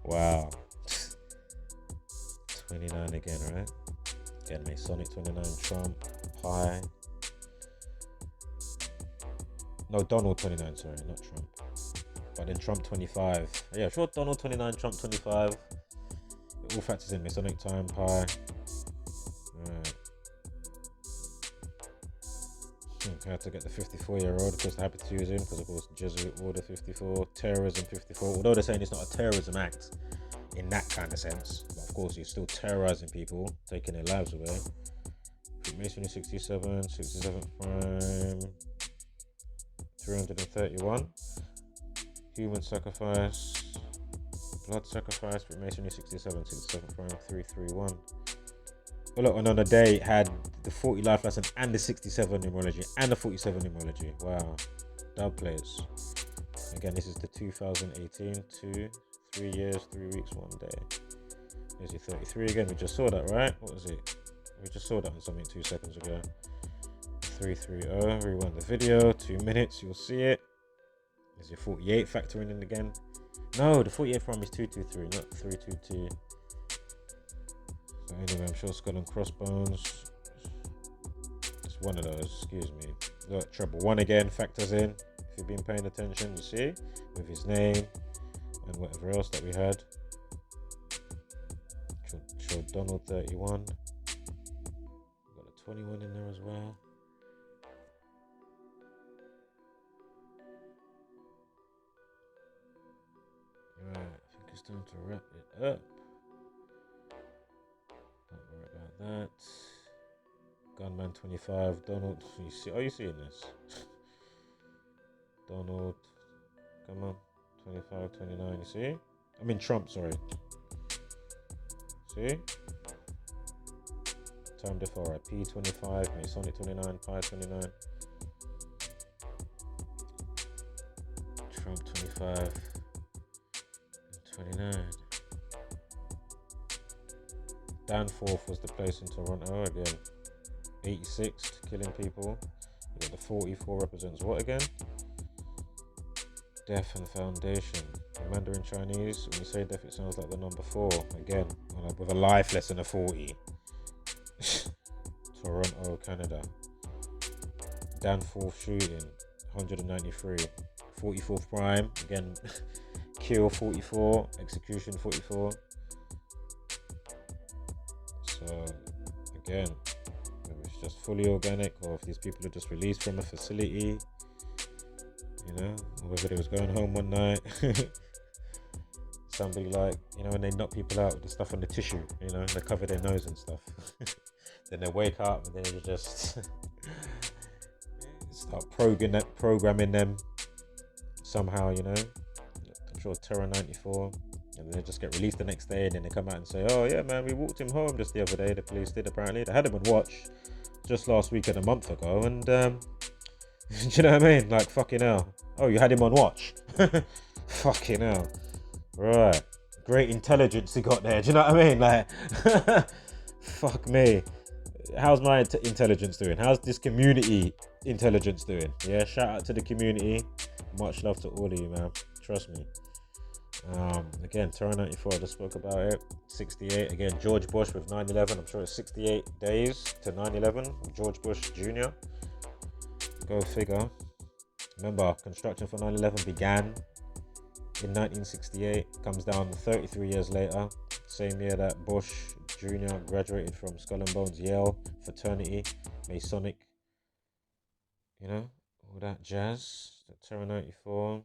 Wow. 29 again, right? Again, Masonic 29, Trump, Pi. No, Donald 29, sorry, not Trump. But then Trump 25. Yeah, sure, Donald 29, Trump 25. It all factors in Masonic time, Pi. Right. I had to get the 54-year-old because happy to use him because of course Jesuit Order 54, terrorism 54. Although they're saying it's not a terrorism act in that kind of sense, but of course you're still terrorizing people, taking their lives away. Freemasonry 67, 67th prime, 331. Human sacrifice, blood sacrifice, Freemasonry 67, 67th prime, 331. Well, look, and on the day it had the 40 life lesson and the 67 numerology and the 47 numerology. Wow, dub plates. Again, this is the 2018, 3 years, 3 weeks, 1 day. Here's your 33 again. We just saw that, right? What was it? We just saw that on something 2 seconds ago. 330. Rewind the video. 2 minutes. You'll see it. There's your 48 factoring in again. No, the 48 prime is 223, not 322. So anyway, I'm sure skull and crossbones. It's one of those. Excuse me. Look, treble 1 again factors in. If you've been paying attention, you see, with his name and whatever else that we had. Show Donald 31. Got a 21 in there as well. Right, I think it's time to wrap it up. Don't worry about that. Gunman 25. Donald. You see? Are you seeing this? Donald. Come on. 25, 29. You see? I mean Trump. Sorry. See? Time diff r.i.p. 25. Masonic 29. Pi 29. Trump 25. 29. Danforth was the place in Toronto again. 86, killing people. You got the 44 represents what again? Death and Foundation. In Mandarin Chinese, when you say death, it sounds like the number 4. Again, with a life less than a 40. Toronto, Canada. Danforth shooting, 193. 44th prime, again, kill 44, execution 44. So, again, if it's just fully organic or if these people are just released from a facility, you know, or whether they was going home one night, somebody like, you know, when they knock people out with the stuff on the tissue, you know, they cover their nose and stuff. Then they wake up and then you just start programming them somehow, you know. I'm sure Terror 94, and then they just get released the next day, and then they come out and say, oh yeah man, we walked him home just the other day. The police did, apparently. They had him on watch just last week and a month ago, and do you know what I mean? Like, fucking hell. Oh, you had him on watch? Fucking hell. Right. Great intelligence he got there, do you know what I mean? Like, fuck me. How's my intelligence doing? How's this community intelligence doing? Yeah, shout out to the community. Much love to all of you, man. Trust me. Again, Terror 94, I just spoke about it. 68, again, George Bush with 9/11. I'm sure it's 68 days to 9/11. George Bush Jr. Go figure. Remember, construction for 9/11 began in 1968. Comes down 33 years later. Same year that Bush Jr. graduated from Skull and Bones Yale fraternity, Masonic. You know, all that jazz. Terror 94.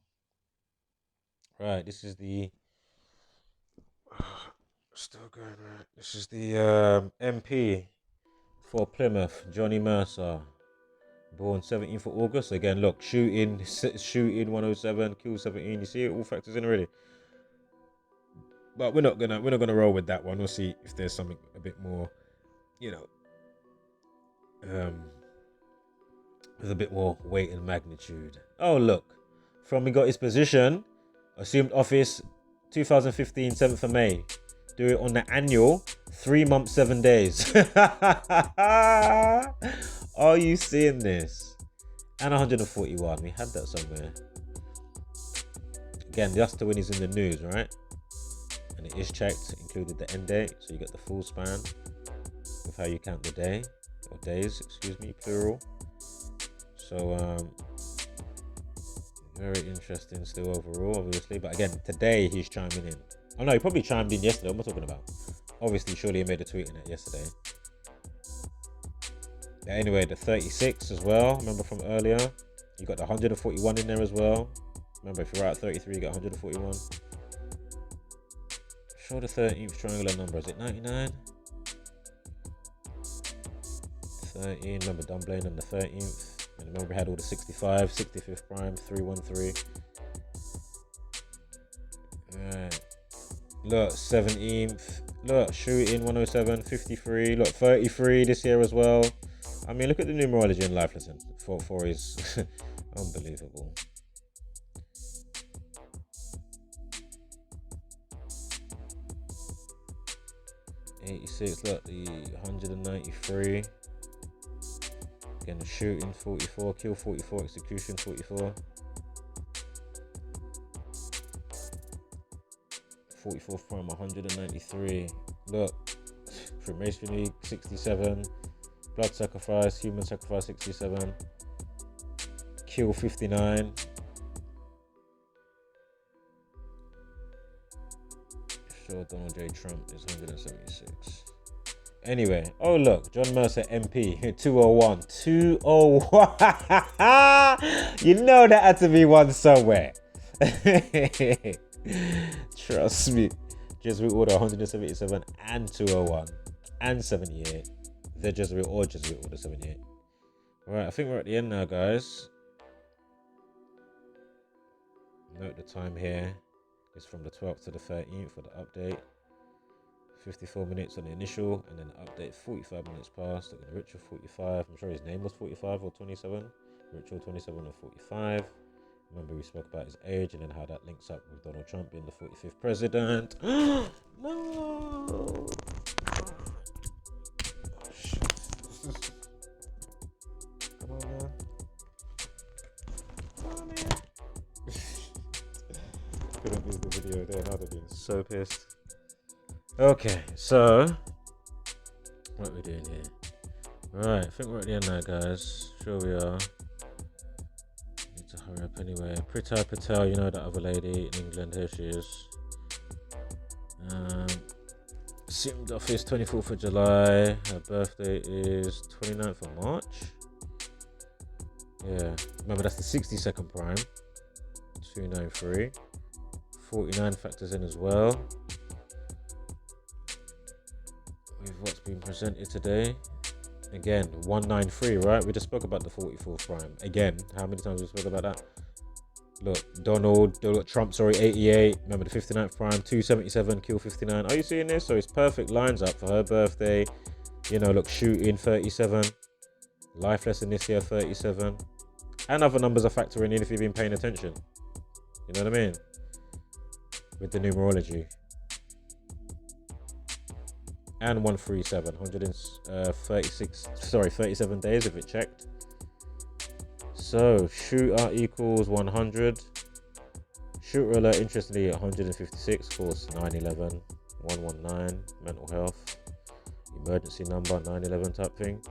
Right, this is the still going right. This is the MP for Plymouth, Johnny Mercer, born 17th of August. Again, look, shooting 107, kill 17. You see it all factors in already. But we're not gonna roll with that one. We'll see if there's something a bit more, you know, with a bit more weight and magnitude. Oh look, from he got his position, assumed office 2015, 7th of May. Do it on the annual 3 months, 7 days. Are you seeing this? And 141. We had that somewhere. Again, just to when he's in the news, right? And it is checked, included the end date, so you get the full span of how you count the day, or days, excuse me, plural. So very interesting still overall, obviously. But again, today he's chiming in. Oh no, he probably chimed in yesterday. What am I talking about? Obviously, surely he made a tweet in it yesterday. Yeah, anyway, the 36 as well. Remember from earlier? You got the 141 in there as well. Remember, if you're at 33, you get 141. Show the 13th triangular number. Is it 99? 13. Remember, done playing on the 13th. And remember, we had all the 65, 65th prime, 313. Alright. Look, 17th. Look, shooting 107, 53. Look, 33 this year as well. I mean, look at the numerology in Life Lesson. 4 is unbelievable. '86. Look, the 193. Again, the shooting 44, kill 44, execution 44. 44 from 193. Look, Freemasonry 67, blood sacrifice, human sacrifice 67, kill 59. Sure, Donald J. Trump is 176. Anyway, oh look, John Mercer MP 201. 201. You know that had to be one somewhere. Trust me. Jesuit order 177 and 201 and 78. The Jesuit or Jesuit order 78. Alright, I think we're at the end now, guys. Note the time here. It's from the 12th to the 13th for the update. 54 minutes on the initial, and then the update 45 minutes past. Look at the ritual 45. I'm sure his name was 45 or 27. Ritual 27 or 45. Remember, we spoke about his age and then how that links up with Donald Trump being the 45th president. No! Oh, shit. Come on, man. Come on, man. Couldn't lose the video there. I'd have been so pissed. Okay, so what are we doing here? Right, I think we're at the end now, guys. Sure we are. Need to hurry up anyway. Prita Patel, you know that other lady in England. Here she is. Assumed office 24th of July. Her birthday is 29th of March. Yeah, remember that's the 62nd prime. 293. 49 factors in as well. With what's been presented today. Again, 193, right? We just spoke about the 44th prime. Again, how many times we spoke about that? Look, Donald Trump, sorry, 88. Remember the 59th prime, 277, kill 59. Are you seeing this? So it's perfect lines up for her birthday. You know, look, shooting 37. Life lesson this year, 37. And other numbers are factoring in if you've been paying attention. You know what I mean? With the numerology. And 137, 37 days if it checked. So shooter equals 100. Shooter alert, interestingly, 156. Of course, 911, 119, mental health, emergency number, 911 type thing.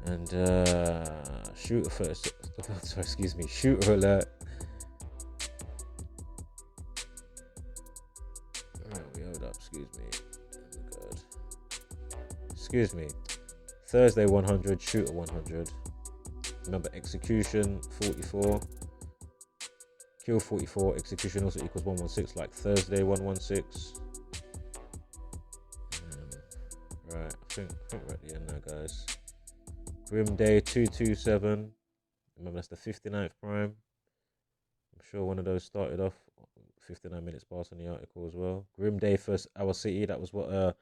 And shooter first. Sorry, excuse me. Shooter alert. Alright, we hold up. Excuse me. Excuse me. Thursday 100, shooter 100. Remember execution 44. Kill 44. Execution also equals 116, like Thursday 116. Right, I think we're at the end now, guys. Grim Day 227. Remember that's the 59th prime. I'm sure one of those started off 59 minutes past on the article as well. Grim Day first hour city. That was what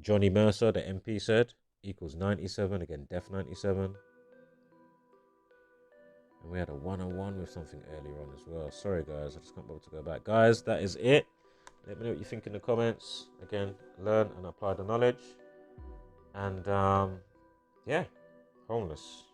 Johnny Mercer, the MP, said. Equals 97. Again, Def 97. And we had a 101 with something earlier on as well. Sorry, guys. I just can't bother to go back. Guys, that is it. Let me know what you think in the comments. Again, learn and apply the knowledge. And, yeah, homeless.